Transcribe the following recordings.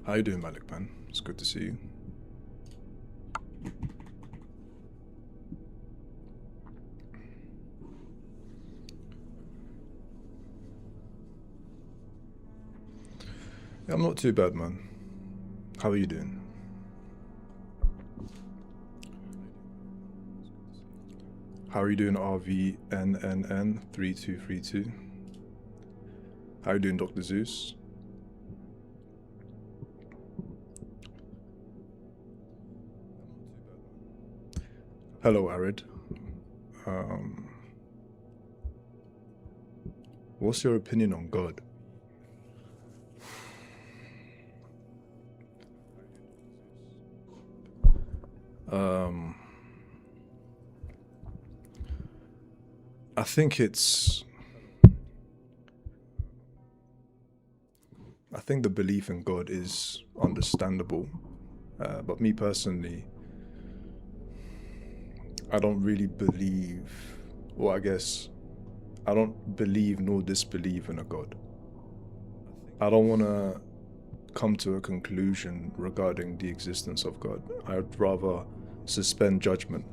How you doing, Malik, man? It's good to see you. Yeah, I'm not too bad, man. How are you doing? How are you doing, RVNNN3232? How are you doing, Dr. Zeus? Hello, Arid. What's your opinion on God? I think the belief in God is understandable, but me personally, I don't really believe, or I guess I don't believe nor disbelieve in a God. I don't want to come to a conclusion regarding the existence of God. I'd rather suspend judgment,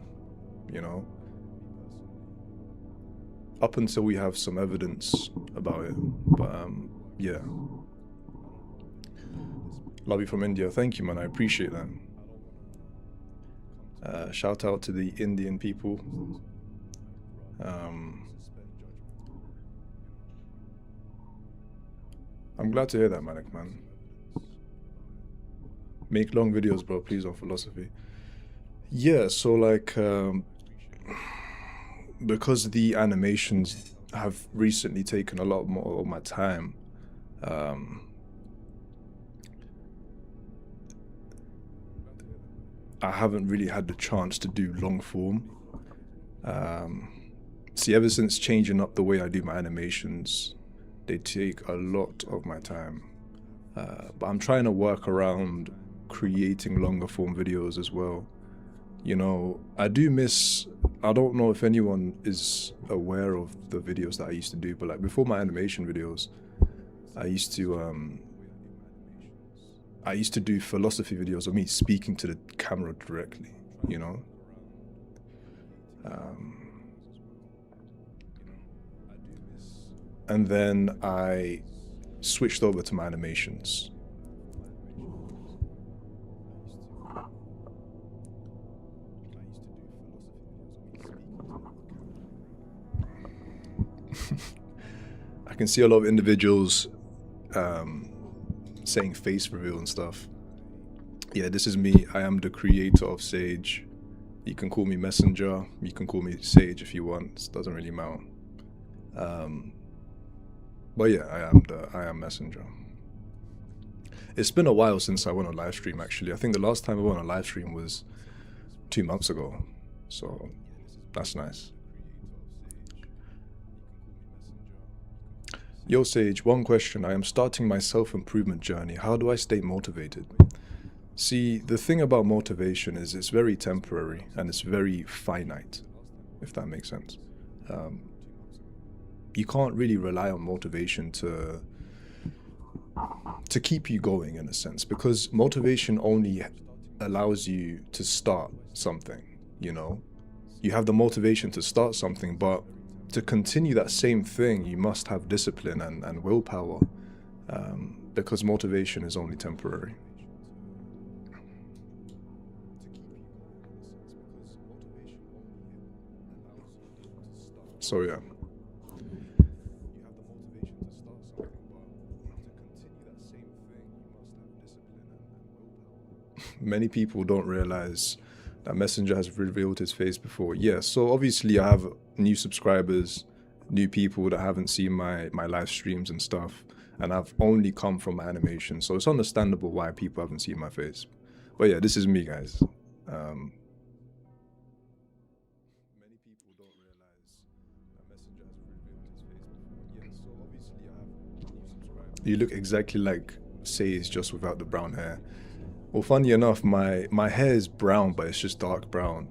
you know, up until we have some evidence about it. But yeah. Love you from India. Thank you, man. I appreciate that. Shout out to the Indian people. I'm glad to hear that, Malik, man. Make long videos, bro, please, on philosophy. Yeah, so like, because the animations have recently taken a lot more of my time, I haven't really had the chance to do long form. See, ever since changing up the way I do my animations, they take a lot of my time. But I'm trying to work around creating longer form videos as well. You know, I don't know if anyone is aware of the videos that I used to do, but like before my animation videos, I used to do philosophy videos of me speaking to the camera directly, you know? And then I switched over to my animations. I can see a lot of individuals saying face reveal and stuff. Yeah, this is me. I am the creator of Sage. You can call me Messenger. You can call me Sage if you want. It doesn't really matter. But yeah, I am Messenger. It's been a while since I went on live stream, actually. I think the last time I went on live stream was 2 months ago. So that's nice. Yo, Sage, one question. I am starting my self-improvement journey. How do I stay motivated? See, the thing about motivation is it's very temporary and it's very finite, if that makes sense. You can't really rely on motivation to keep you going, in a sense, because motivation only allows you to start something, you know? You have the motivation to start something, but to continue that same thing, you must have discipline and willpower, because motivation is only temporary. So yeah. Many people don't realize that Messenger has revealed his face before. Yeah, so obviously I have new subscribers, new people that haven't seen my live streams and stuff, and I've only come from my animation, so it's understandable why people haven't seen my face. But yeah, this is me, guys. Many people don't realize that Messenger has revealed his face before. Yeah, so obviously I have new subscribers. You look exactly like Sage, just without the brown hair. Well, funny enough, my hair is brown, but it's just dark brown.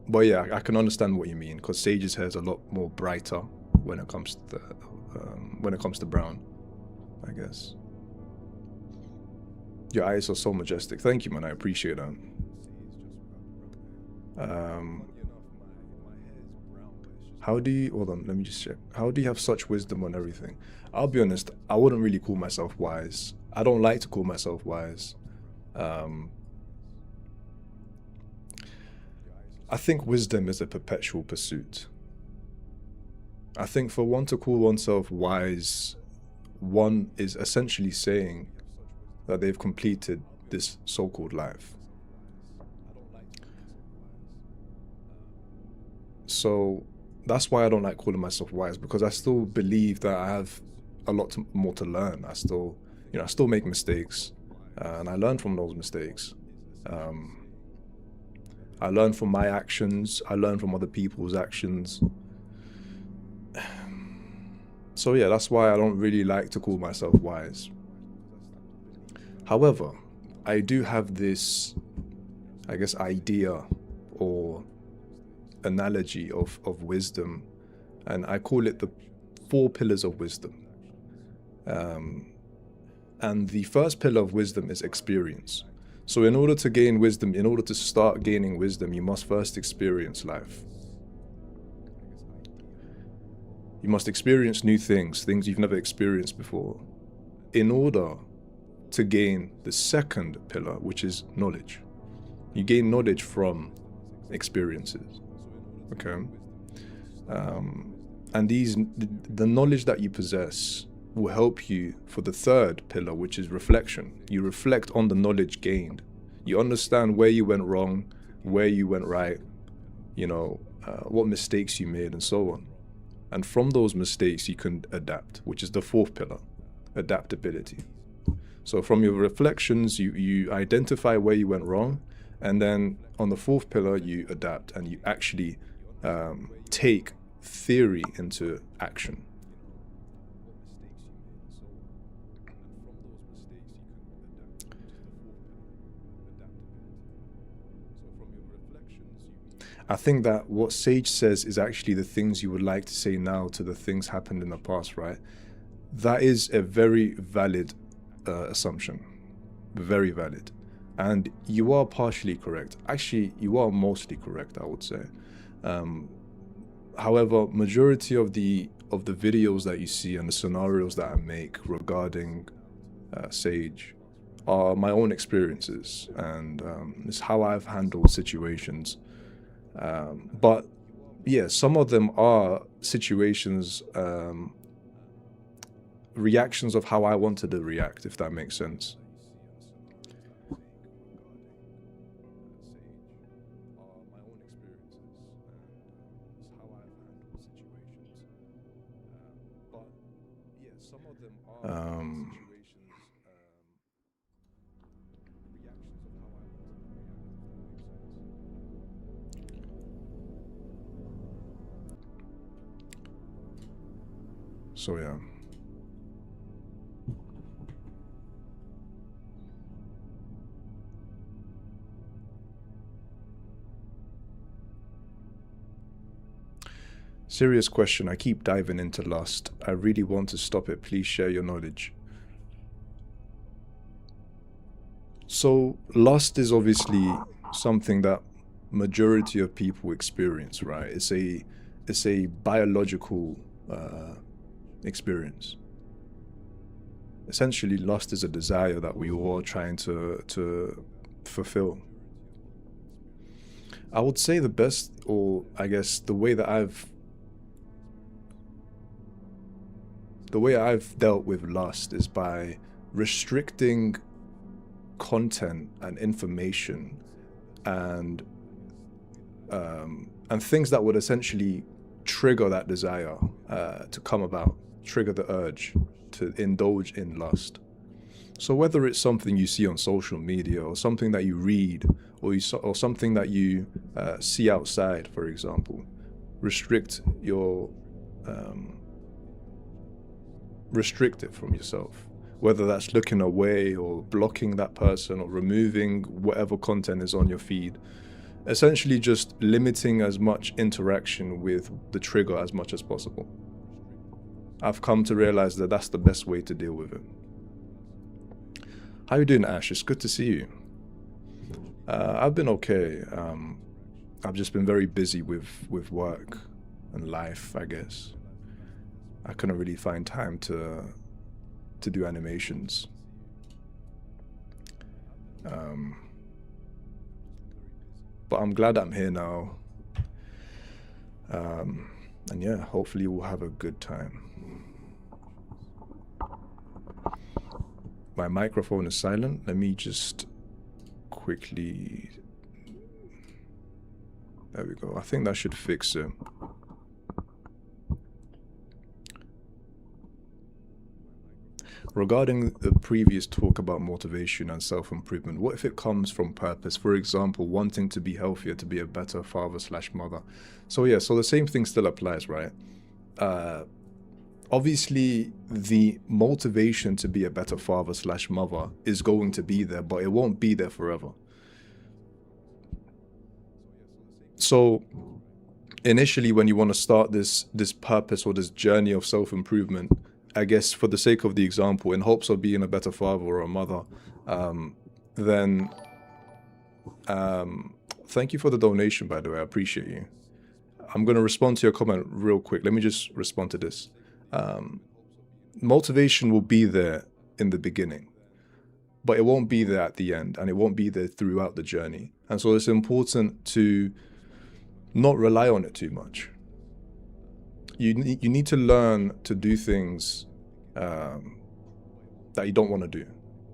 But yeah, I can understand what you mean, because Sage's hair is a lot more brighter when it comes to brown, I guess. Your eyes are so majestic. Thank you, man. I appreciate that. How do you, hold on, let me just check. How do you have such wisdom on everything? I'll be honest, I wouldn't really call myself wise. I don't like to call myself wise. I think wisdom is a perpetual pursuit. I think for one to call oneself wise, one is essentially saying that they've completed this so-called life. So that's why I don't like calling myself wise, because I still believe that I have a lot more to learn. I still make mistakes, and I learn from those mistakes. I learn from my actions. I learn from other people's actions. So yeah, that's why I don't really like to call myself wise. However, I do have this, I guess, idea or analogy of wisdom, and I call it the 4 pillars of wisdom. And the first pillar of wisdom is experience. So in order to gain wisdom, in order to start gaining wisdom, you must first experience life. You must experience new things you've never experienced before, in order to gain the second pillar, which is knowledge. You gain knowledge from experiences, okay? And the knowledge that you possess will help you for the third pillar, which is reflection. You reflect on the knowledge gained. You understand where you went wrong, where you went right, what mistakes you made, and so on. And from those mistakes, you can adapt, which is the 4th pillar, adaptability. So from your reflections, you identify where you went wrong, and then on the 4th pillar, you adapt, and you actually take theory into action. I think that what Sage says is actually the things you would like to say now to the things happened in the past, right? That is a very valid assumption, very valid. And you are partially correct. Actually, you are mostly correct, I would say. However, majority of the videos that you see and the scenarios that I make regarding Sage are my own experiences, and it's how I've handled situations. But yeah, some of them are situations, reactions of how I wanted to react, if that makes sense. So yeah. Serious question. I keep diving into lust. I really want to stop it. Please share your knowledge. So lust is obviously something that majority of people experience, right? It's a biological experience. Essentially, lust is a desire that we all are trying to fulfill. I would say the best, or I guess the way I've dealt with lust is by restricting content and information and things that would essentially trigger that desire to come about, trigger the urge to indulge in lust. So whether it's something you see on social media, or something that you read, or something that you see outside, for example, restrict it from yourself. Whether that's looking away, or blocking that person, or removing whatever content is on your feed. Essentially just limiting as much interaction with the trigger as much as possible. I've come to realize that that's the best way to deal with it. How you doing, Ash? It's good to see you. I've been okay. I've just been very busy with work and life, I guess. I couldn't really find time to do animations. But I'm glad I'm here now. And yeah, hopefully we'll have a good time. My microphone is silent. Let me just quickly... There we go. I think that should fix it. Regarding the previous talk about motivation and self-improvement, what if it comes from purpose? For example, wanting to be healthier, to be a better father/mother. So yeah, so the same thing still applies, right? Obviously, the motivation to be a better father/mother is going to be there, but it won't be there forever. So initially, when you want to start this purpose or this journey of self-improvement, I guess for the sake of the example, in hopes of being a better father or a mother, then thank you for the donation, by the way. I appreciate you. I'm going to respond to your comment real quick. Let me just respond to this. Motivation will be there in the beginning, but it won't be there at the end, and it won't be there throughout the journey. And so it's important to not rely on it too much. You need to learn to do things that you don't want to do.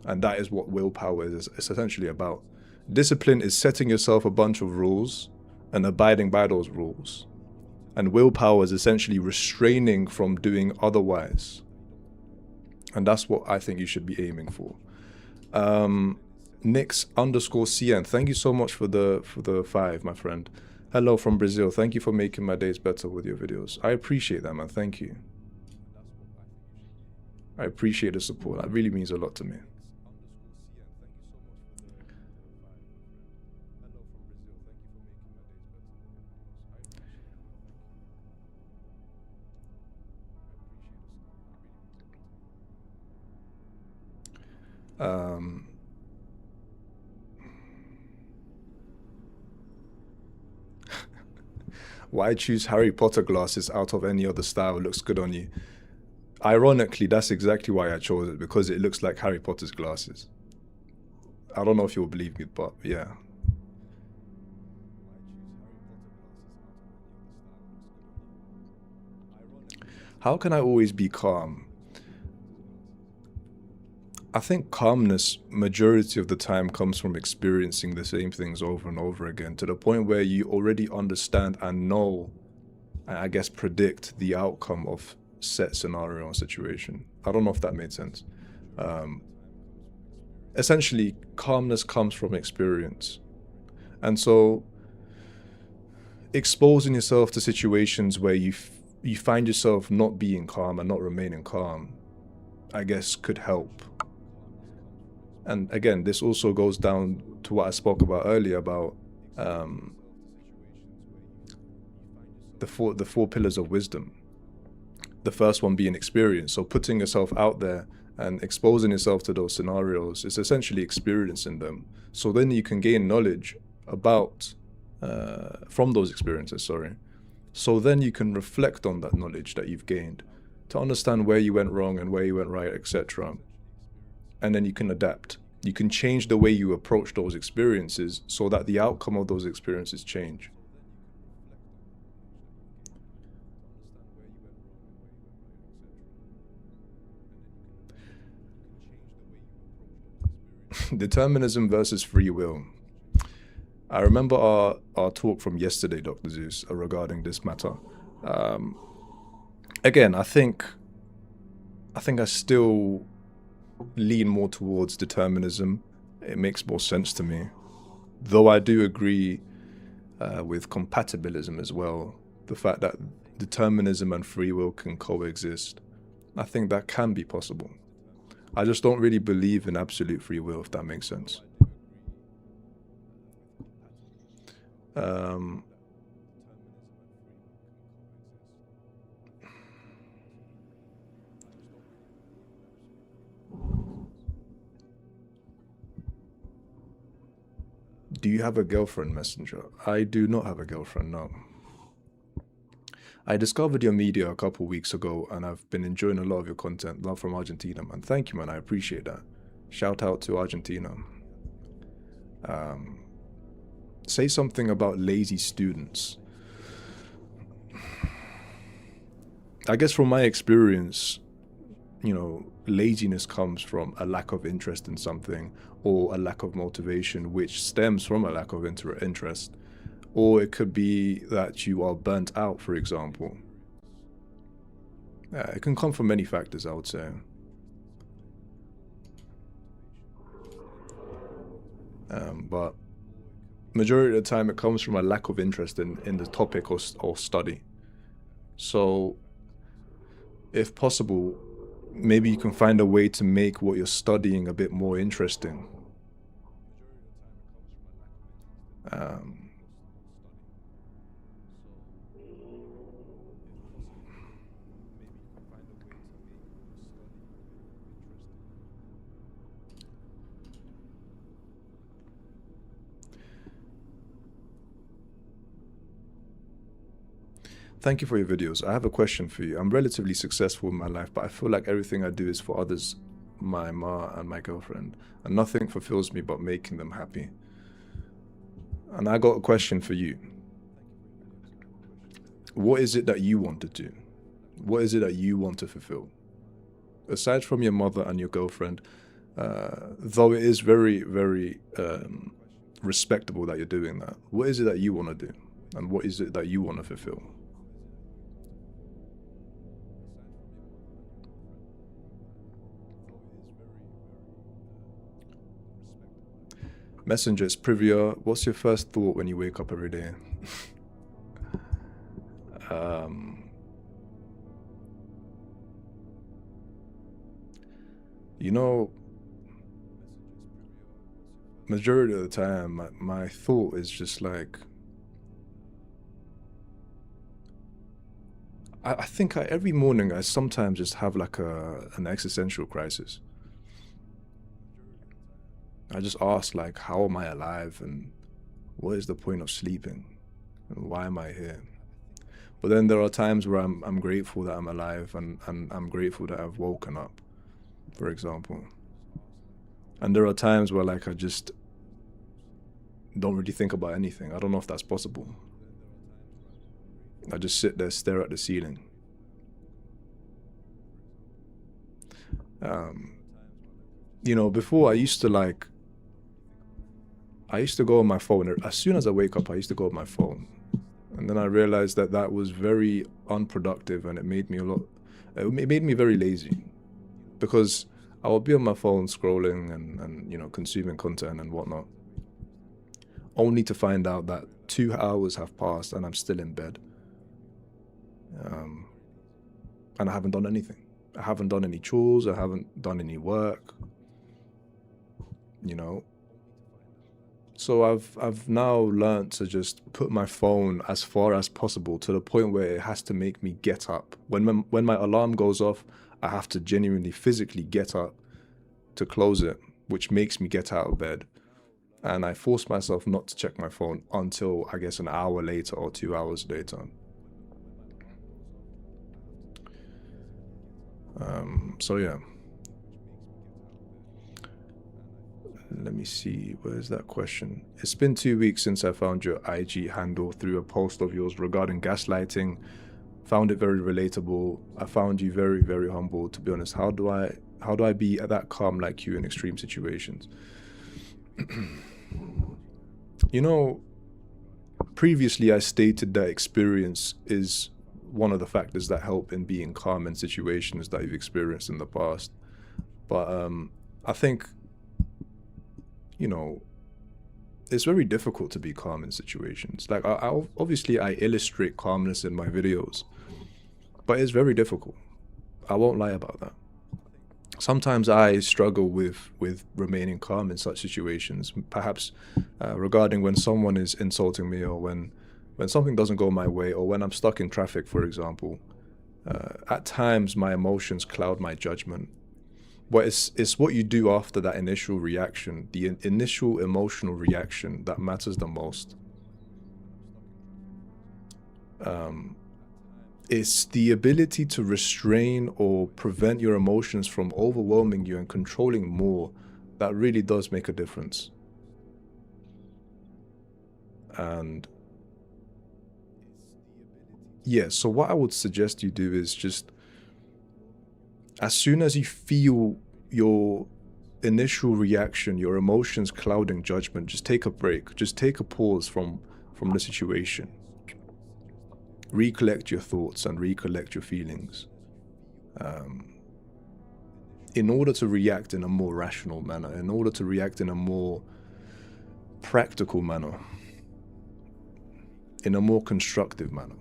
And that is what willpower is essentially about. Discipline is setting yourself a bunch of rules and abiding by those rules. And willpower is essentially restraining from doing otherwise. And that's what I think you should be aiming for. Nix_CN, thank you so much for the 5, my friend. Hello from Brazil. Thank you for making my days better with your videos. I appreciate that, man. Thank you. I appreciate the support. That really means a lot to me. Why choose Harry Potter glasses out of any other style? It looks good on you. Ironically, that's exactly why I chose it, because it looks like Harry Potter's glasses. I don't know if you'll believe me, but yeah. How can I always be calm? I think calmness, majority of the time, comes from experiencing the same things over and over again, to the point where you already understand and know, and I guess predict the outcome of set scenario or situation. I don't know if that made sense. Essentially, calmness comes from experience. And so exposing yourself to situations where you find yourself not being calm and not remaining calm, I guess, could help. And again, this also goes down to what I spoke about earlier about the four pillars of wisdom. The first one being experience. So putting yourself out there and exposing yourself to those scenarios is essentially experiencing them. So then you can gain knowledge about from those experiences, So then you can reflect on that knowledge that you've gained to understand where you went wrong and where you went right, etc. And then you can adapt. You can change the way you approach those experiences so that the outcome of those experiences change. Determinism versus free will. I remember our talk from yesterday, Dr. Zeus, regarding this matter. Again, I think I still lean more towards determinism. It makes more sense to me. Though I do agree with compatibilism as well. The fact that determinism and free will can coexist. I think that can be possible. I just don't really believe in absolute free will, if that makes sense. Do you have a girlfriend, Messenger? I do not have a girlfriend, no. I discovered your media a couple weeks ago, and I've been enjoying a lot of your content. Love from Argentina, man. Thank you, man. I appreciate that. Shout out to Argentina. Say something about lazy students. I guess from my experience, you know, laziness comes from a lack of interest in something, or a lack of motivation, which stems from a lack of interest. Or it could be that you are burnt out, for example. It can come from many factors, I would say. But majority of the time it comes from a lack of interest in the topic or study. So if possible, maybe you can find a way to make what you're studying a bit more interesting. Thank you for your videos. I have a question for you. I'm relatively successful in my life, but I feel like everything I do is for others, my ma and my girlfriend, and nothing fulfills me but making them happy. And I got a question for you. What is it that you want to do? What is it that you want to fulfill? Aside from your mother and your girlfriend, though it is very, very respectable that you're doing that, what is it that you want to do? And what is it that you want to fulfill? Messenger, it's Privia. What's your first thought when you wake up every day? You know, majority of the time, my thought is just like, I think every morning I sometimes just have like an existential crisis. I just ask, like, how am I alive, and what is the point of sleeping, and why am I here? But then there are times where I'm grateful that I'm alive, and I'm grateful that I've woken up, for example. And there are times where, like, I just don't really think about anything. I don't know if that's possible. I just sit there, stare at the ceiling. You know, before I used to go on my phone. As soon as I wake up, I used to go on my phone. And then I realized that that was very unproductive, and it made me very lazy. Because I would be on my phone scrolling and you know, consuming content and whatnot, only to find out that 2 hours have passed and I'm still in bed. And I haven't done anything. I haven't done any chores, I haven't done any work, you know. So I've now learned to just put my phone as far as possible, to the point where it has to make me get up. When my alarm goes off, I have to genuinely physically get up to close it, which makes me get out of bed. And I force myself not to check my phone until, I guess, an hour later or 2 hours later. So yeah. Let me see, where's that question? It's been 2 weeks since I found your IG handle through a post of yours regarding gaslighting. Found it very relatable. I found you very, very humble, to be honest. How do I be that calm like you in extreme situations? You know, previously I stated that experience is one of the factors that help in being calm in situations that you've experienced in the past. But I think, you know, it's very difficult to be calm in situations. Like, obviously I illustrate calmness in my videos, but it's very difficult. I won't lie about that. Sometimes I struggle with remaining calm in such situations, perhaps regarding when someone is insulting me, or when something doesn't go my way, or when I'm stuck in traffic, for example. At times my emotions cloud my judgment. But it's what you do after that initial reaction, the initial emotional reaction, that matters the most. It's the ability to restrain or prevent your emotions from overwhelming you and controlling more that really does make a difference. And yeah, so what I would suggest you do is just, as soon as you feel your initial reaction, your emotions clouding judgment, just take a break, just take a pause from the situation. Recollect your thoughts and recollect your feelings, in order to react in a more rational manner, in order to react in a more practical manner, in a more constructive manner,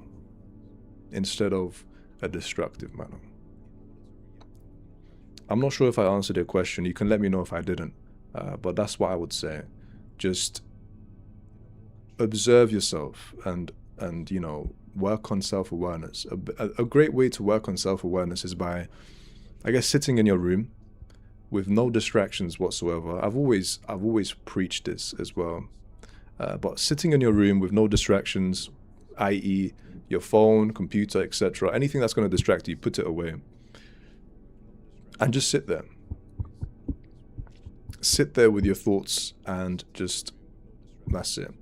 instead of a destructive manner. I'm not sure if I answered your question. You can let me know if I didn't, but that's what I would say. Just observe yourself and work on self-awareness. A great way to work on self-awareness is by, I guess, sitting in your room with no distractions whatsoever. I've always preached this as well, but sitting in your room with no distractions, i.e. your phone, computer, etc., anything that's going to distract you, put it away and just sit there. Sit there with your thoughts and just, that's it.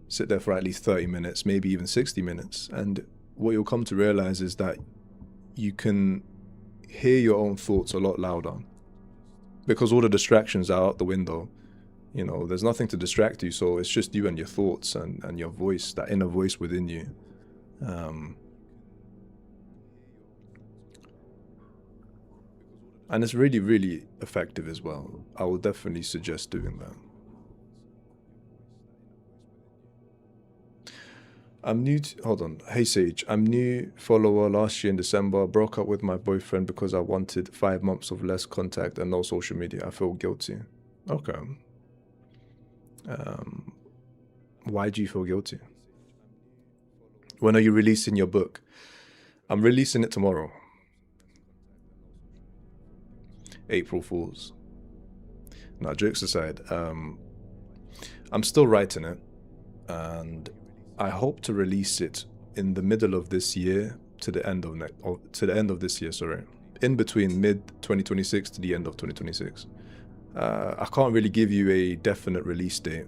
Sit there for at least 30 minutes, maybe even 60 minutes. And what you'll come to realize is that you can hear your own thoughts a lot louder because all the distractions are out the window. There's nothing to distract you. So it's just you and your thoughts and your voice, that inner voice within you. And it's really, really effective as well. I would definitely suggest doing that. Hold on. Hey Sage, I'm new follower. Last year in December, broke up with my boyfriend because I wanted 5 months of less contact and no social media. I feel guilty. Okay. Why do you feel guilty? When are you releasing your book? I'm releasing it tomorrow. April Fools. Now, jokes aside, I'm still writing it, and I hope to release it in the middle of this year to the end of this year, sorry. In between mid 2026 to the end of 2026. I can't really give you a definite release date,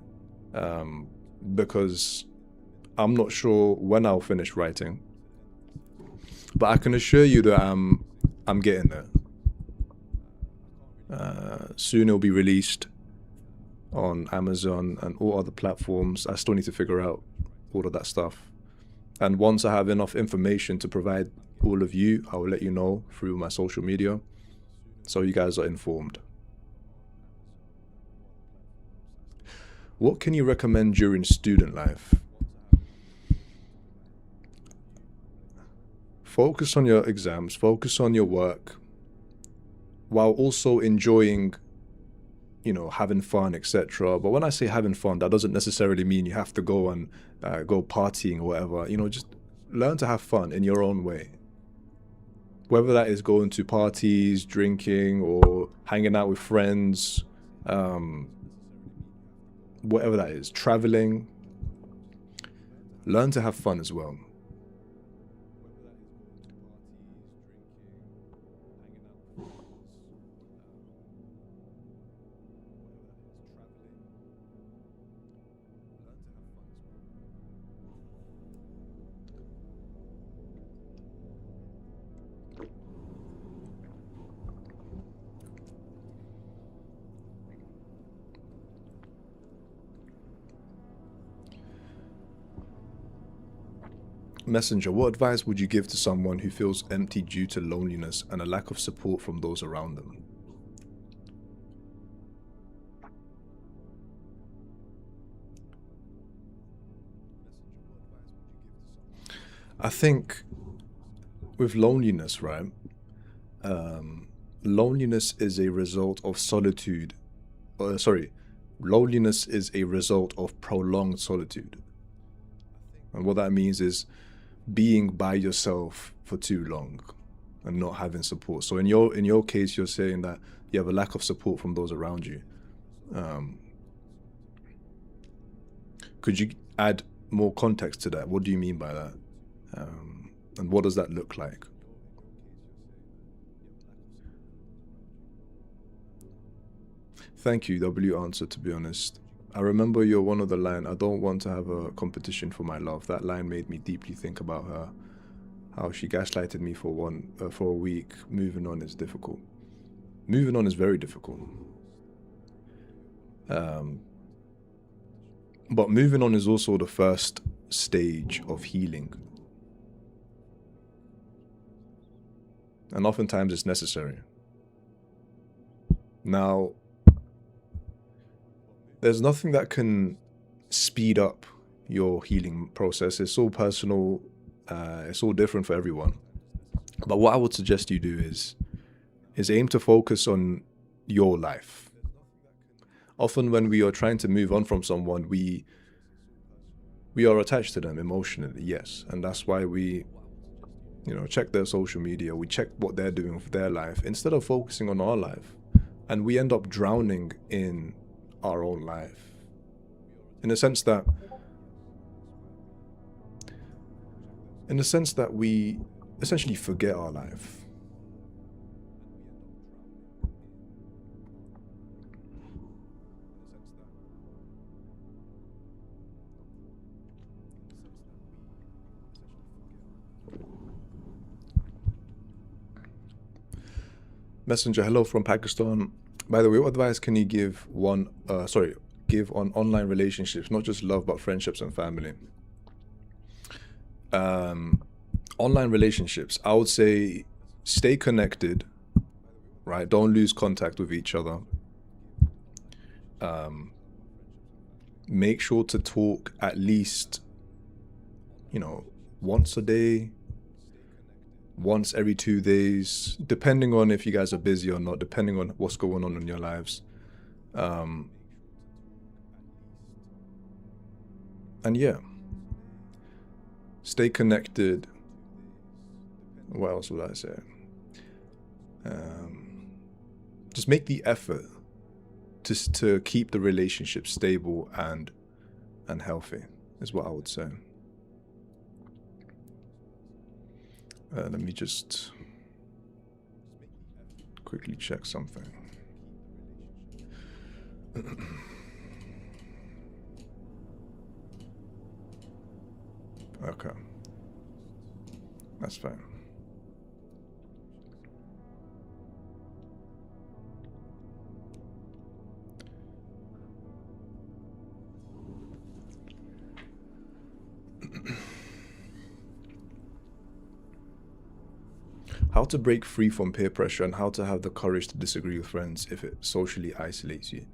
because I'm not sure when I'll finish writing. But I can assure you that I'm getting there. Soon it'll be released on Amazon and all other platforms. I still need to figure out all of that stuff. And once I have enough information to provide all of you, I will let you know through my social media, so you guys are informed. What can you recommend during student life? Focus on your exams, focus on your work, while also enjoying, having fun, etc. But when I say having fun, that doesn't necessarily mean you have to go and go partying or whatever. Just learn to have fun in your own way. Whether that is going to parties, drinking, or hanging out with friends, whatever that is, traveling. Learn to have fun as well. Messenger, what advice would you give to someone who feels empty due to loneliness and a lack of support from those around them? I think with loneliness, right? Loneliness is a result of solitude. Loneliness is a result of prolonged solitude. And what that means is being by yourself for too long. and not having support. So in your case, you're saying that you have a lack of support from those around you. Could you add more context to that? What do you mean by that? And what does that look like? Thank you, W answer, to be honest. I remember your one other line, I don't want to have a competition for my love. That line made me deeply think about her. How she gaslighted me for a week. Moving on is difficult. Moving on is very difficult. But moving on is also the first stage of healing. And oftentimes it's necessary. Now, there's nothing that can speed up your healing process. It's all personal. It's all different for everyone. But what I would suggest you do is aim to focus on your life. Often when we are trying to move on from someone, we are attached to them emotionally, yes. And that's why we, check their social media, we check what they're doing with their life instead of focusing on our life. And we end up drowning in our own life. In the sense that we essentially forget our life. Messenger, hello from Pakistan. By the way, what advice can you give on online relationships, not just love, but friendships and family? Online relationships, I would say stay connected, right? Don't lose contact with each other. Make sure to talk at least, once a day, once every 2 days, depending on if you guys are busy or not, depending on what's going on in your lives. And yeah, stay connected. What else would I say? Just make the effort to keep the relationship stable and healthy, is what I would say. Let me just quickly check something. Okay, that's fine. How to break free from peer pressure and how to have the courage to disagree with friends if it socially isolates you.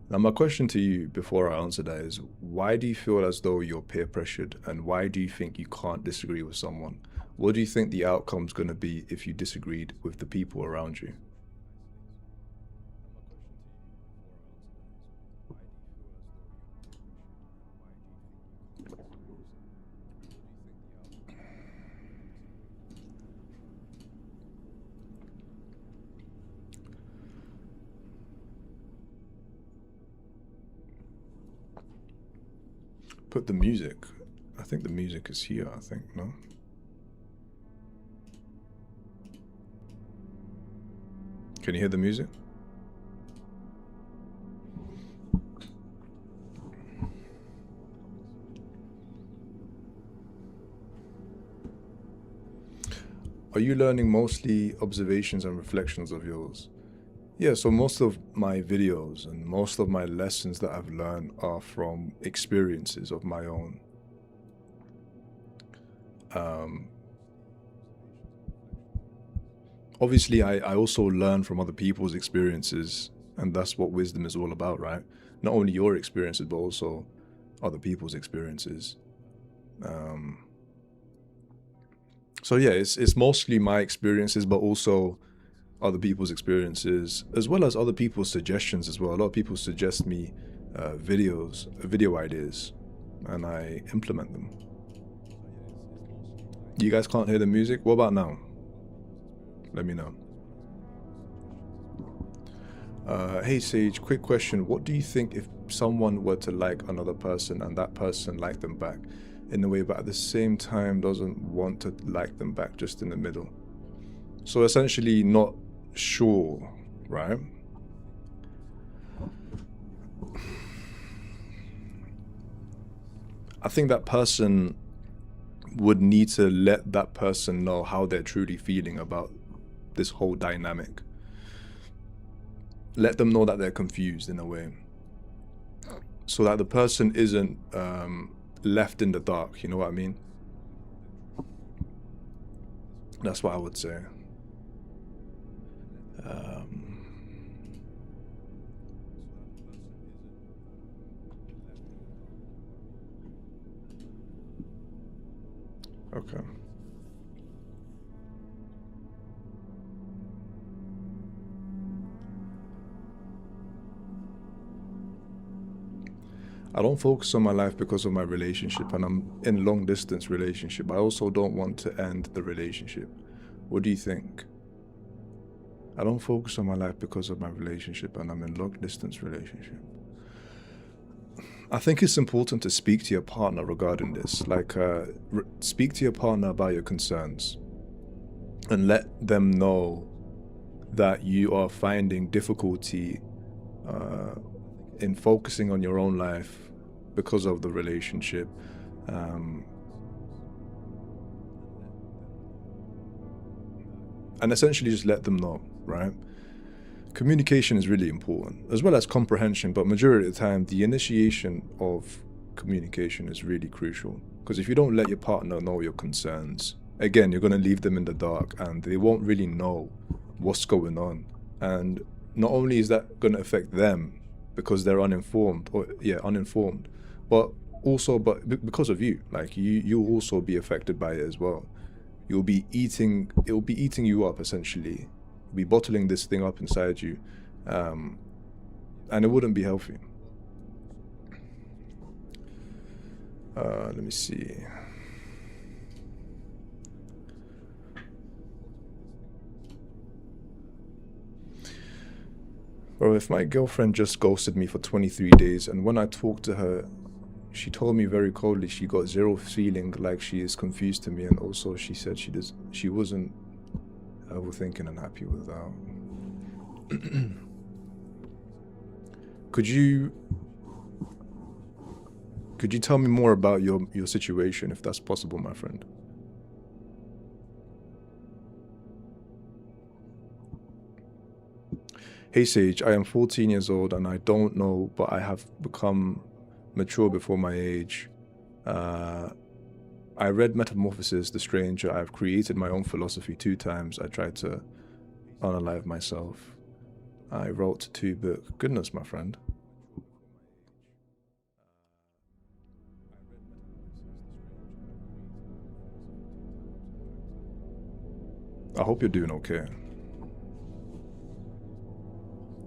Now, my question to you before I answer that is, why do you feel as though you're peer pressured, and why do you think you can't disagree with someone? What do you think the outcome's going to be if you disagreed with the people around you? Put the music. I think the music is here, no? Can you hear the music? Are you learning mostly observations and reflections of yours? Yeah, so most of my videos and most of my lessons that I've learned are from experiences of my own. Obviously, I also learn from other people's experiences, and that's what wisdom is all about, right? Not only your experiences, but also other people's experiences. So yeah, it's mostly my experiences, but also other people's experiences, as well as other people's suggestions as well. A lot of people suggest me video ideas, and I implement them. You guys can't hear the music? What about now? Let me know. Hey Sage, quick question. What do you think if someone were to like another person and that person liked them back in a way, but at the same time doesn't want to like them back, just in the middle? So essentially not sure, right? I think that person would need to let that person know how they're truly feeling about this whole dynamic. Let them know that they're confused in a way, so that the person isn't left in the dark, you know what I mean? That's what I would say. Okay. I don't focus on my life because of my relationship, and I'm in long distance relationship. I also don't want to end the relationship. What do you think? I don't focus on my life because of my relationship, and I'm in long distance relationship. I think it's important to speak to your partner regarding this. Like, speak to your partner about your concerns and let them know that you are finding difficulty in focusing on your own life because of the relationship. And essentially just let them know, right? Communication is really important, as well as comprehension, but majority of the time, the initiation of communication is really crucial. Because if you don't let your partner know your concerns, again, you're going to leave them in the dark and they won't really know what's going on. And not only is that going to affect them because they're uninformed, but also because of you, like you'll also be affected by it as well. It'll be eating you up, essentially. Be bottling this thing up inside you, and it wouldn't be healthy. Let me see. Bro, if my girlfriend just ghosted me for 23 days, and when I talked to her, she told me very coldly she got zero feeling, like she is confused to me, and also she said she wasn't overthinking and happy with that. Could you tell me more about your situation, if that's possible, my friend? Hey Sage, I am 14 years old and I don't know, but I have become mature before my age. I read Metamorphosis, The Stranger. I've created my own philosophy 2 times. I tried to unalive myself. I wrote 2 books. Goodness, my friend. I hope you're doing okay.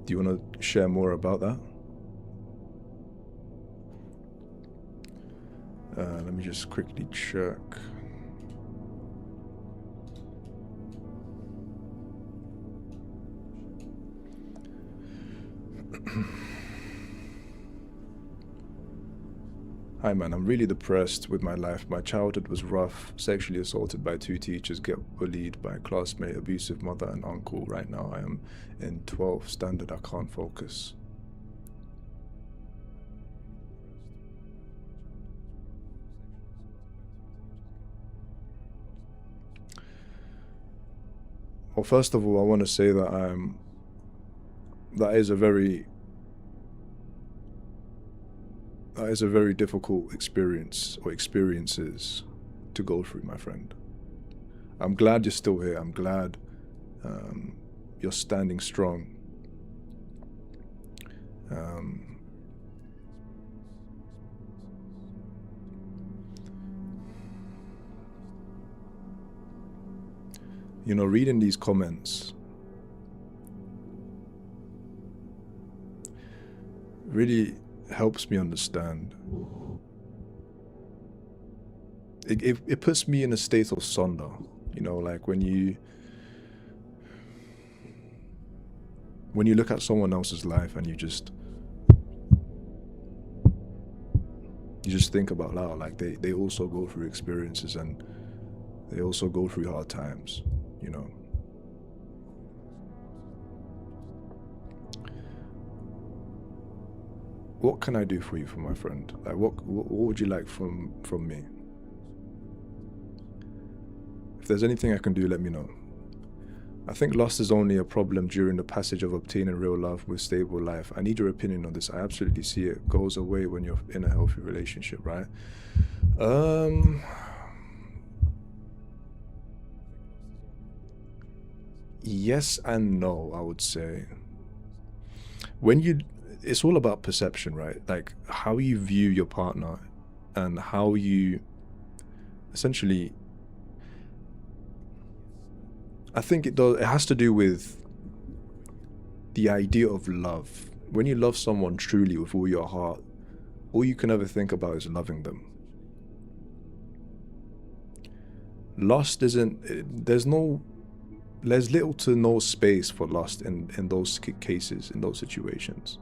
Do you want to share more about that? Let me just quickly check. Hi man, I'm really depressed with my life. My childhood was rough, sexually assaulted by 2 teachers, get bullied by a classmate, abusive mother and uncle. Right now I am in 12th standard, I can't focus. Well, first of all, I want to say that that is a very difficult experience, or experiences, to go through, my friend. I'm glad you're still here. I'm glad you're standing strong. You know, reading these comments really helps me understand. It puts me in a state of sonder, you know, like when you when you look at someone else's life and you just think about, wow, like they also go through experiences and they also go through hard times, you know. What can I do for you, for my friend? Like, what would you like from me? If there's anything I can do, let me know. I think lust is only a problem during the passage of obtaining real love with stable life. I need your opinion on this. I absolutely see it goes away when you're in a healthy relationship, right? Yes and no, I would say. It's all about perception, right? Like how you view your partner and how you essentially, I think it has to do with the idea of love. When you love someone truly with all your heart, all you can ever think about is loving them. Lust there's little to no space for lust in those cases, in those situations.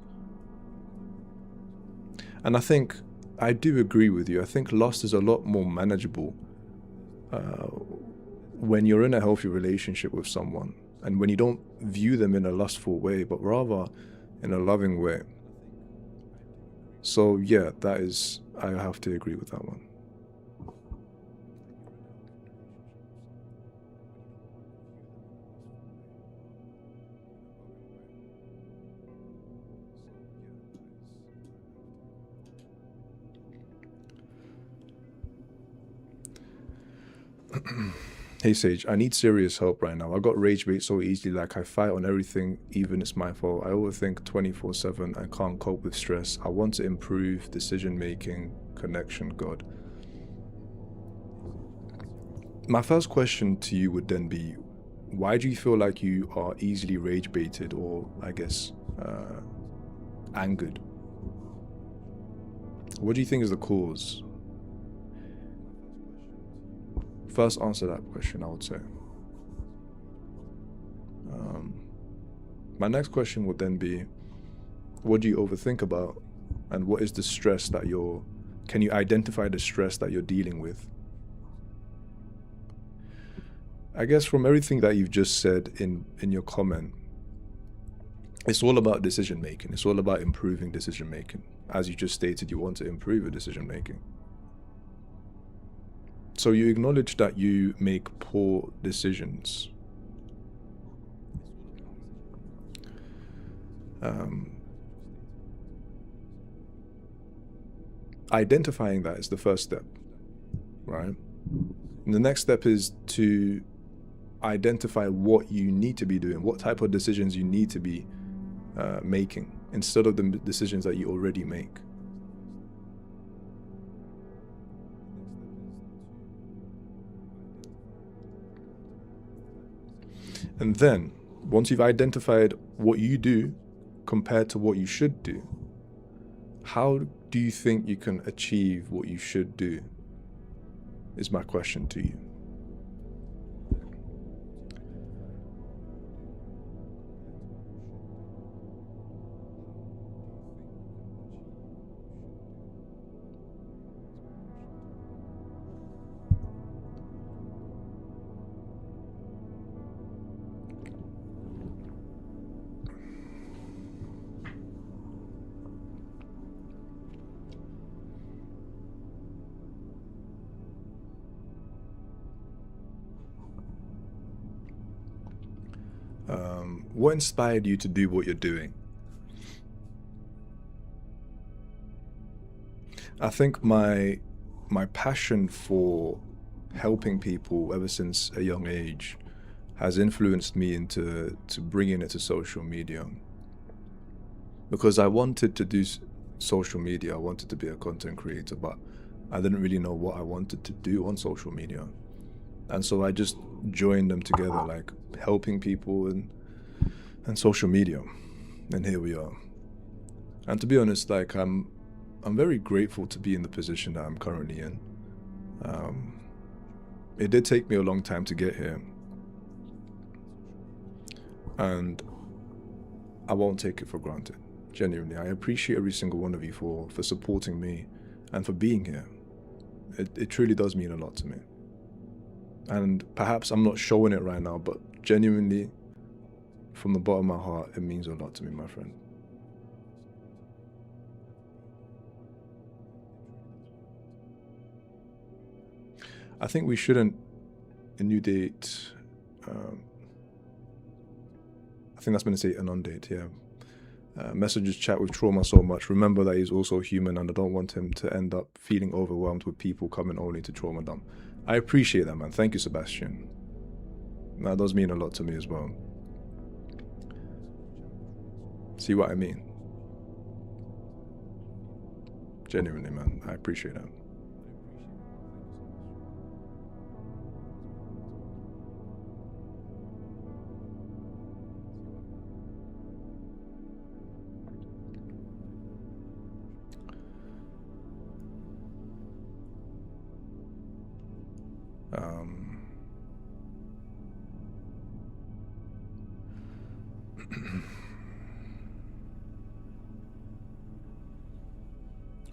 And I think I do agree with you. I think lust is a lot more manageable when you're in a healthy relationship with someone and when you don't view them in a lustful way, but rather in a loving way. So yeah, I have to agree with that one. Hey Sage, I need serious help right now. I got rage bait so easily, like I fight on everything, even it's my fault. I overthink 24/7. I can't cope with stress. I want to improve decision making, connection, God. My first question to you would then be, why do you feel like you are easily rage baited or, I guess, angered? What do you think is the cause? First answer that question, I would say. My next question would then be, what do you overthink about? And what is the stress that can you identify the stress that you're dealing with? I guess from everything that you've just said in your comment, it's all about decision making. It's all about improving decision making. As you just stated, you want to improve your decision making. So you acknowledge that you make poor decisions. Identifying that is the first step, right? And the next step is to identify what you need to be doing, what type of decisions you need to be making, instead of the decisions that you already make. And then, once you've identified what you do compared to what you should do, how do you think you can achieve what you should do? Is my question to you. What inspired you to do what you're doing? I think my passion for helping people ever since a young age has influenced me into bringing it to social media. Because I wanted to do social media, I wanted to be a content creator, but I didn't really know what I wanted to do on social media. And so I just joined them together, like helping people and social media. And here we are. And to be honest, like I'm very grateful to be in the position that I'm currently in. It did take me a long time to get here. And I won't take it for granted. Genuinely, I appreciate every single one of you for supporting me and for being here. It truly does mean a lot to me. And perhaps I'm not showing it right now, but genuinely, from the bottom of my heart, it means a lot to me, my friend. I think we shouldn't inundate, I think that's meant to say inundate, yeah. Messages chat with trauma so much. Remember that he's also human, and I don't want him to end up feeling overwhelmed with people coming only to trauma dump. I appreciate that, man. Thank you, Sebastian. That does mean a lot to me as well. See what I mean? Genuinely, man. I appreciate that.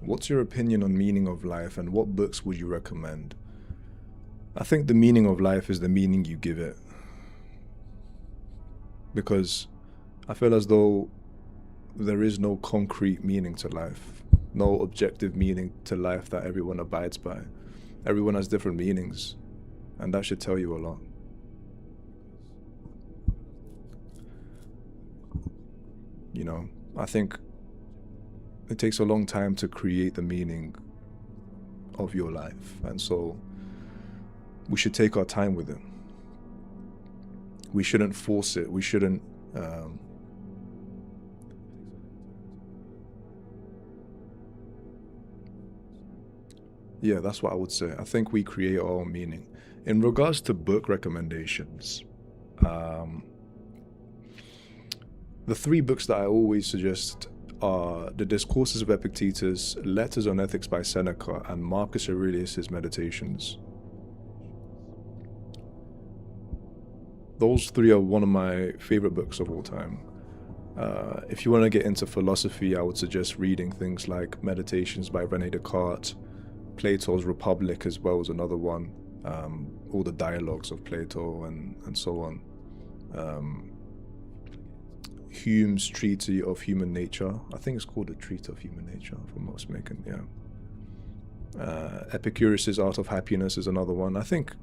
What's your opinion on meaning of life, and what books would you recommend? I think the meaning of life is the meaning you give it. Because I feel as though there is no concrete meaning to life, no objective meaning to life that everyone abides by. Everyone has different meanings, and that should tell you a lot. You know, I think it takes a long time to create the meaning of your life, and so we should take our time with it. We shouldn't force it. We shouldn't yeah, that's what I would say. I think we create our own meaning. In regards to book recommendations, the 3 books that I always suggest are The Discourses of Epictetus, Letters on Ethics by Seneca, and Marcus Aurelius' Meditations. Those 3 are one of my favorite books of all time. If you want to get into philosophy, I would suggest reading things like Meditations by René Descartes, Plato's Republic as well as another one, all the dialogues of Plato and so on. Hume's Treatise of Human Nature. I think it's called the Treatise of Human Nature, if I'm not mistaken, yeah. Epicurus' Art of Happiness is another one. I think,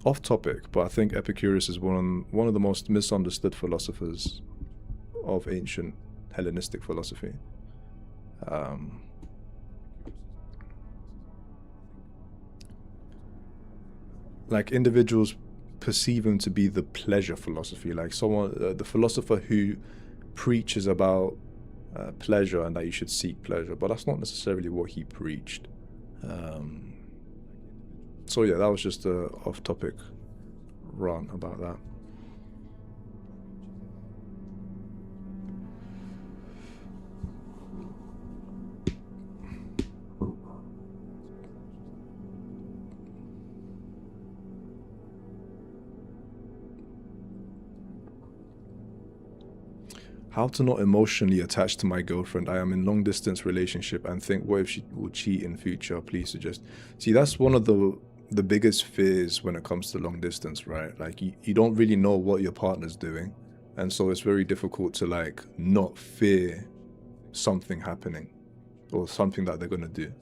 off topic, but I think Epicurus is one of the most misunderstood philosophers of ancient Hellenistic philosophy. Like, individuals perceive him to be the pleasure philosophy, like someone, the philosopher who preaches about pleasure and that you should seek pleasure, but that's not necessarily what he preached. So yeah, that was just a off-topic rant about that. How to not emotionally attach to my girlfriend. I am in long distance relationship and think, what if she will cheat in future? Please suggest. See, that's one of the biggest fears when it comes to long distance, right? Like, you don't really know what your partner's doing, and so it's very difficult to like not fear something happening or something that they're gonna do.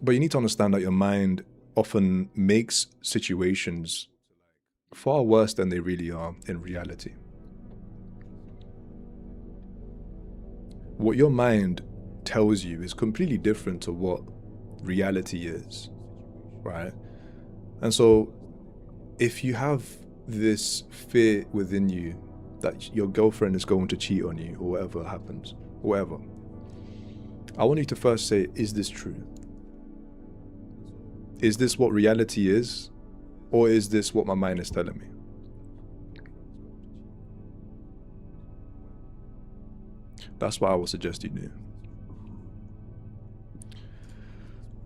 But you need to understand that your mind often makes situations far worse than they really are in reality. What your mind tells you is completely different to what reality is, right? And so if you have this fear within you that your girlfriend is going to cheat on you or whatever happens, whatever, I want you to first say, is this true? Is this what reality is? Or is this what my mind is telling me? That's what I would suggest you do.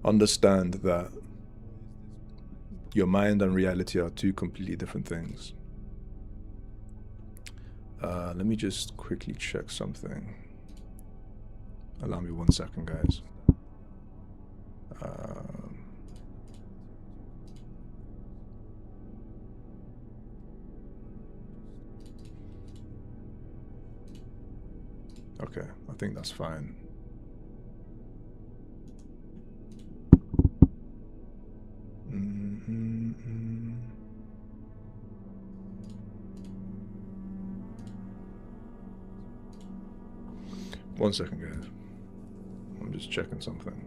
Understand that your mind and reality are 2 completely different things. Let me just quickly check something. Allow me 1 second, guys. Okay, I think that's fine. One second, guys. I'm just checking something.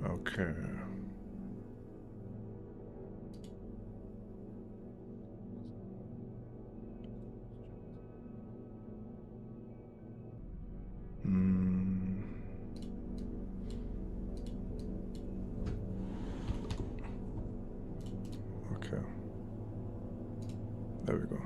Okay. Okay. There we go.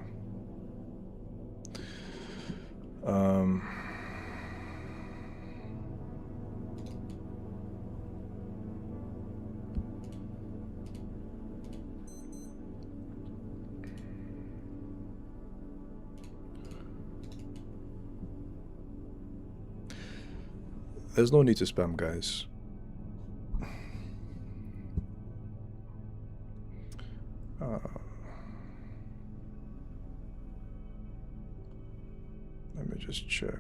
There's no need to spam, guys. Let me just check.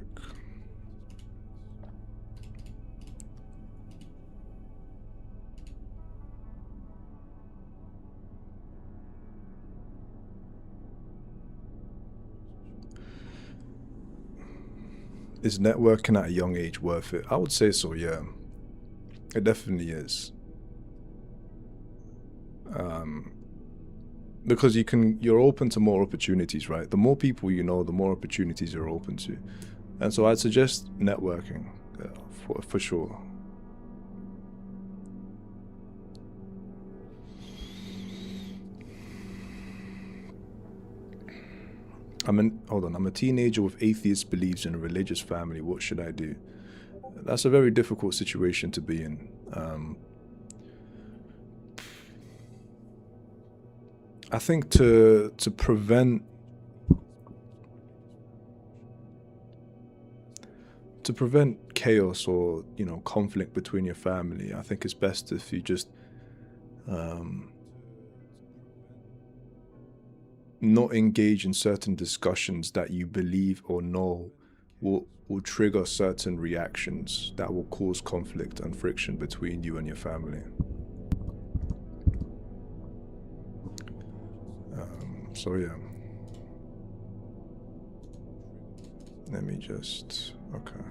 Is networking at a young age worth it? I would say so, yeah. It definitely is. Because you're open to more opportunities, right? The more people you know, the more opportunities you're open to. And so I'd suggest networking, for sure. I'm a teenager with atheist beliefs in a religious family. What should I do? That's a very difficult situation to be in. I think to prevent chaos or conflict between your family, I think it's best if you just not engage in certain discussions that you believe or know will trigger certain reactions that will cause conflict and friction between you and your family. So yeah. Let me just, okay.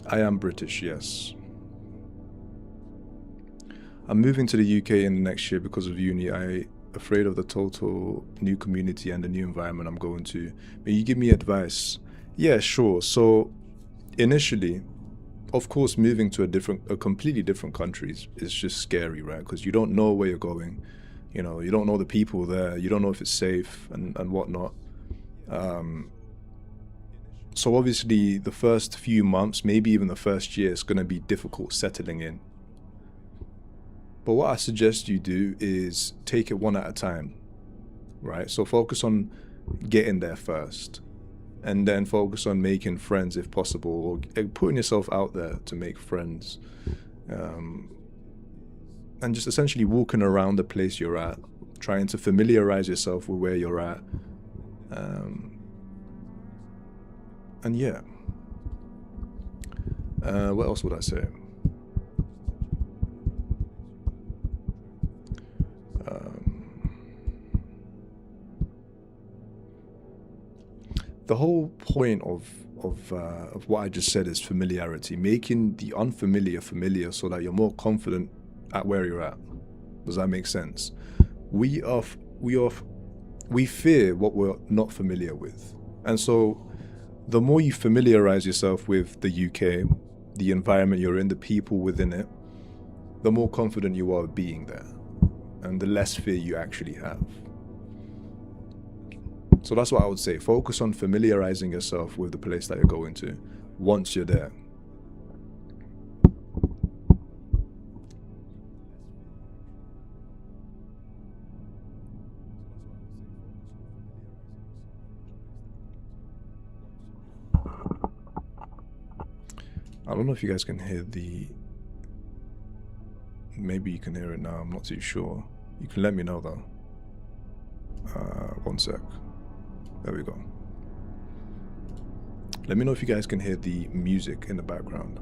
I am British, yes. I'm moving to the UK in the next year because of uni. I'm afraid of the total new community and the new environment I'm going to. May you give me advice? Yeah, sure. So initially, of course, moving to a completely different country is just scary, right? Because you don't know where you're going. You don't know the people there. You don't know if it's safe and whatnot. So obviously the first few months, maybe even the first year, it's going to be difficult settling in. But what I suggest you do is take it one at a time, right? So focus on getting there first, and then focus on making friends if possible, or putting yourself out there to make friends. And just essentially walking around the place you're at, trying to familiarize yourself with where you're at. And yeah. What else would I say? The whole point of what I just said is familiarity, making the unfamiliar familiar so that you're more confident at where you're at. Does that make sense? We fear what we're not familiar with. And so the more you familiarize yourself with the UK, the environment you're in, the people within it, the more confident you are being there, and the less fear you actually have. So that's what I would say. Focus on familiarizing yourself with the place that you're going to once you're there. I don't know if you guys can hear the... Maybe you can hear it now, I'm not too sure. You can let me know though. One sec. There we go. Let me know if you guys can hear the music in the background.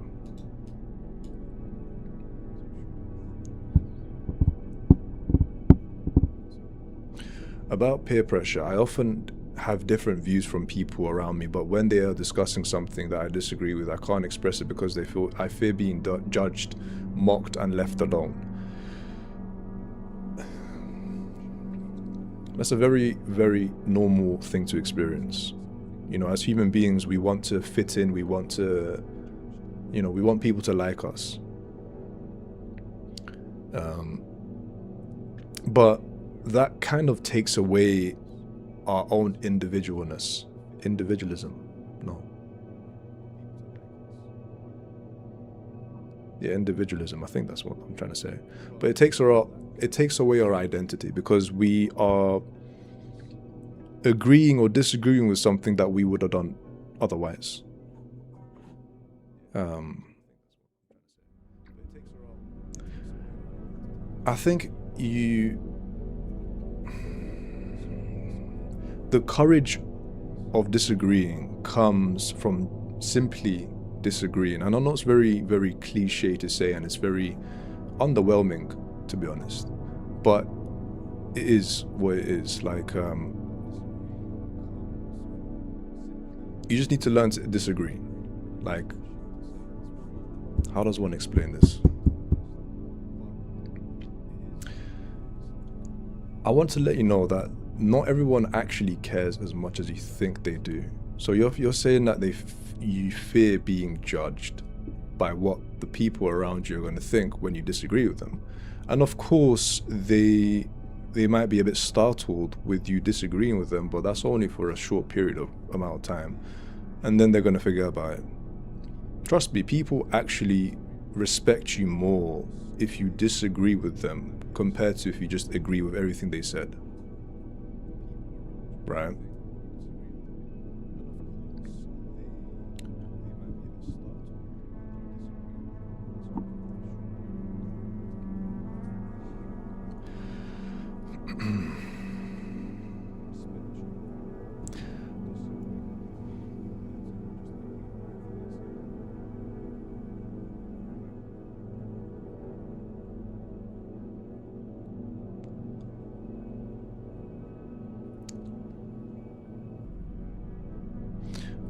About peer pressure, I often have different views from people around me, but when they are discussing something that I disagree with, I can't express it because I fear being judged, mocked, and left alone. That's a very, very normal thing to experience. You know, as human beings, we want to fit in, we want to, you know, we want people to like us. But that kind of takes away our own individualism. No. Yeah, individualism. I think that's what I'm trying to say. But it takes away our identity because we are agreeing or disagreeing with something that we would have done otherwise. I think the courage of disagreeing comes from simply disagreeing. And I know it's very, very cliche to say, and it's very underwhelming, to be honest. But it is what it is. Like, you just need to learn to disagree. Like, how does one explain this? I want to let you know that not everyone actually cares as much as you think they do. So you're saying that you fear being judged by what the people around you are going to think when you disagree with them. And of course, they might be a bit startled with you disagreeing with them, but that's only for a short period of amount of time. And then they're going to forget about it. Trust me, people actually respect you more if you disagree with them compared to if you just agree with everything they said. Right?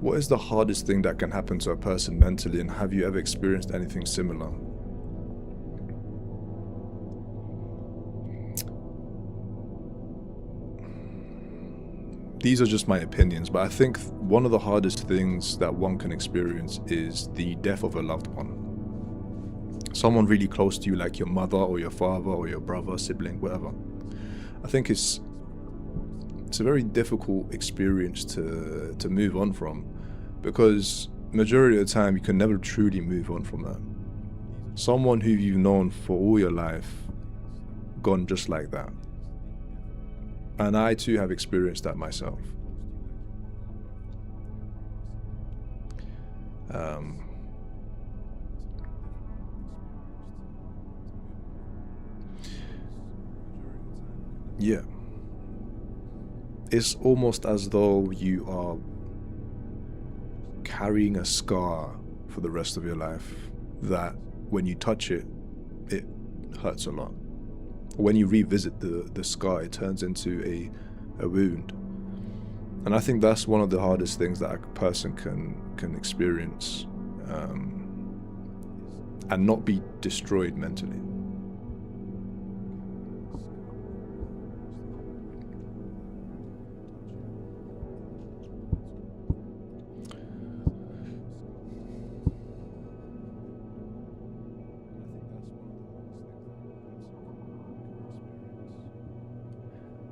What is the hardest thing that can happen to a person mentally, and have you ever experienced anything similar? These are just my opinions, but I think one of the hardest things that one can experience is the death of a loved one. Someone really close to you, like your mother or your father or your brother, sibling, whatever. I think it's a very difficult experience to move on from, because majority of the time you can never truly move on from that. Someone who you've known for all your life gone just like that. And I too have experienced that myself. Yeah. It's almost as though you are carrying a scar for the rest of your life that when you touch it, it hurts a lot. When you revisit the scar, it turns into a wound. And I think that's one of the hardest things that a person can experience, and not be destroyed mentally.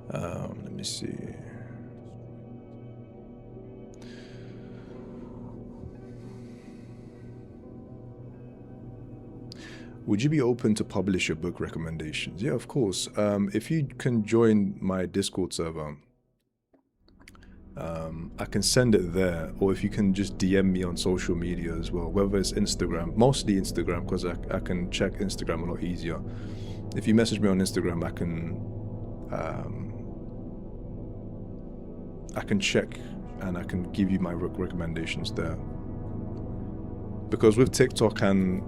Let me see. Would you be open to publish your book recommendations? Yeah, of course. If you can join my Discord server, I can send it there, or if you can just DM me on social media as well, whether it's Instagram, mostly Instagram, because I can check Instagram a lot easier. If you message me on Instagram, I can check and I can give you my recommendations there. Because with TikTok, and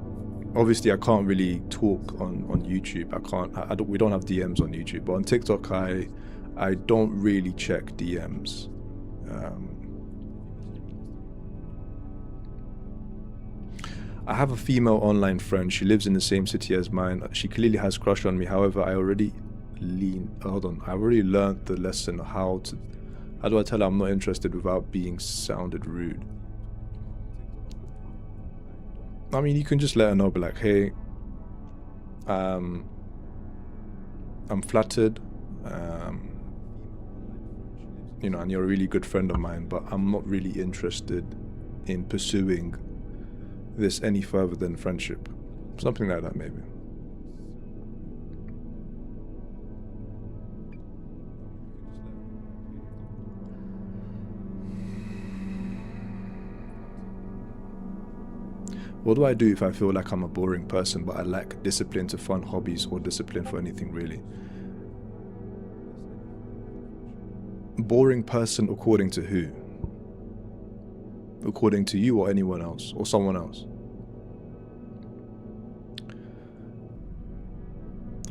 obviously I can't really talk on YouTube. We don't have DMs on YouTube, but on TikTok I don't really check DMs. I have a female online friend. She lives in the same city as mine. She clearly has a crush on me. However, I already learned the lesson. How do I tell her I'm not interested without being sounded rude? I mean, you can just let her know, be like, hey, I'm flattered, you know, and you're a really good friend of mine, but I'm not really interested in pursuing this any further than friendship. Something like that, maybe. What do I do if I feel like I'm a boring person, but I lack discipline to fun hobbies or discipline for anything really? Boring person according to who? According to you or anyone else or someone else?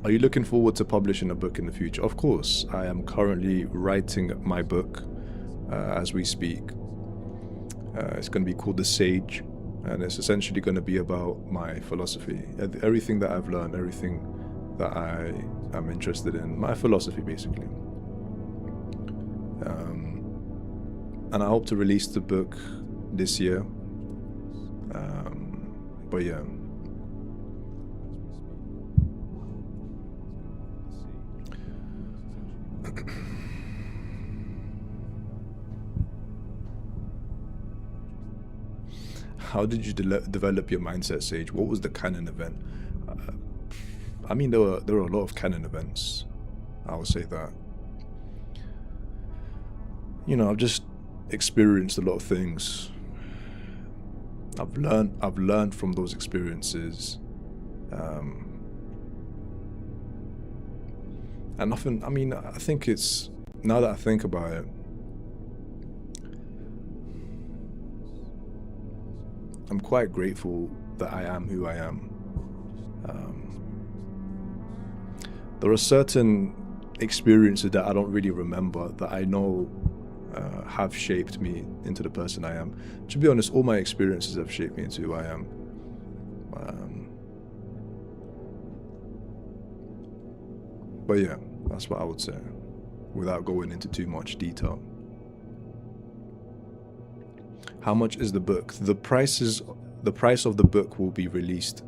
Are you looking forward to publishing a book in the future? Of course, I am currently writing my book as we speak. It's going to be called The Sage, and it's essentially going to be about my philosophy, everything that I've learned, everything that I am interested in, my philosophy basically. And I hope to release the book this year. But yeah. How did you develop your mindset, Sage? What was the canon event? I mean, there were a lot of canon events. I would say that. You know, I've just experienced a lot of things. I've learned from those experiences. And often, I mean, I think it's, now that I think about it, I'm quite grateful that I am who I am. There are certain experiences that I don't really remember that I know have shaped me into the person I am. To be honest, all my experiences have shaped me into who I am. But yeah, that's what I would say, without going into too much detail. How much is the book? The price of the book will be released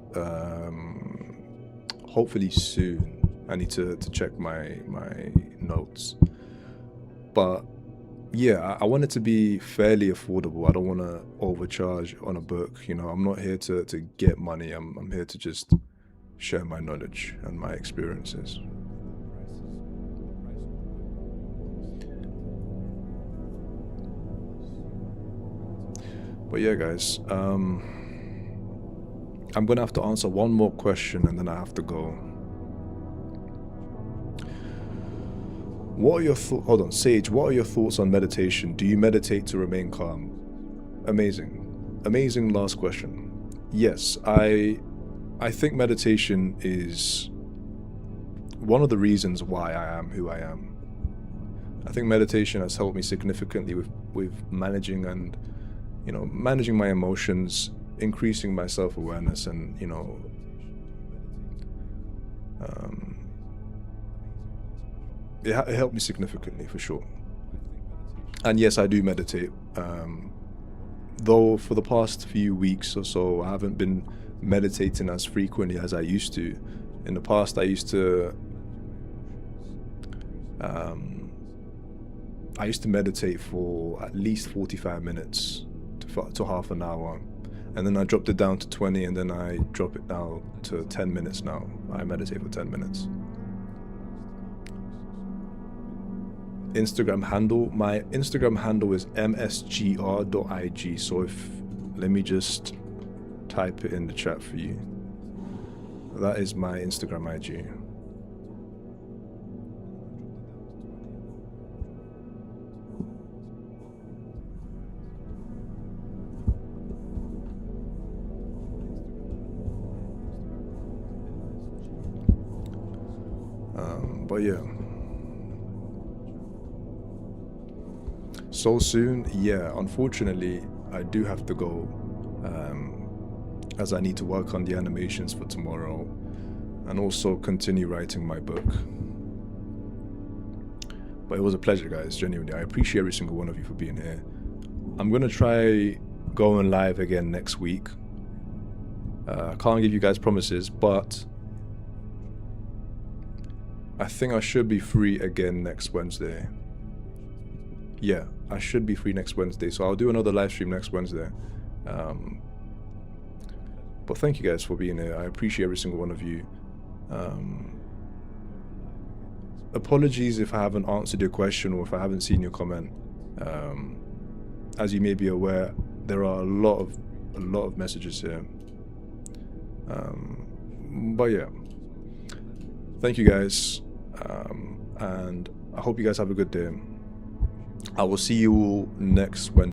hopefully soon. I need to check my notes. But yeah, I want it to be fairly affordable. I don't want to overcharge on a book. You know, I'm not here to get money. I'm here to just share my knowledge and my experiences. But yeah, guys, I'm gonna have to answer one more question and then I have to go. What are your thoughts? Hold on, Sage, what are your thoughts on meditation? Do you meditate to remain calm? Amazing last question. Yes, I think meditation is one of the reasons why I am who I am. I think meditation has helped me significantly with managing and, you know, managing my emotions, increasing my self-awareness, and, you know, it helped me significantly, for sure. And yes, I do meditate. Though for the past few weeks or so, I haven't been meditating as frequently as I used to. In the past, I used to meditate for at least 45 minutes to half an hour. And then I dropped it down to 20, and then I drop it down to 10 minutes now. I meditate for 10 minutes. Instagram handle. My Instagram handle is msgr.ig. So let me just type it in the chat for you. That is my Instagram IG. But yeah, so soon. Yeah, unfortunately, I do have to go, as I need to work on the animations for tomorrow and also continue writing my book. But it was a pleasure, guys, genuinely. I appreciate every single one of you for being here. I'm gonna try going live again next week. I can't give you guys promises, but I think I should be free again next Wednesday. Yeah, I should be free next Wednesday, so I'll do another live stream next Wednesday. But thank you guys for being here. I appreciate every single one of you. Apologies if I haven't answered your question or if I haven't seen your comment. As you may be aware, there are a lot of messages here. But yeah, thank you guys. And I hope you guys have a good day. I will see you all next Wednesday.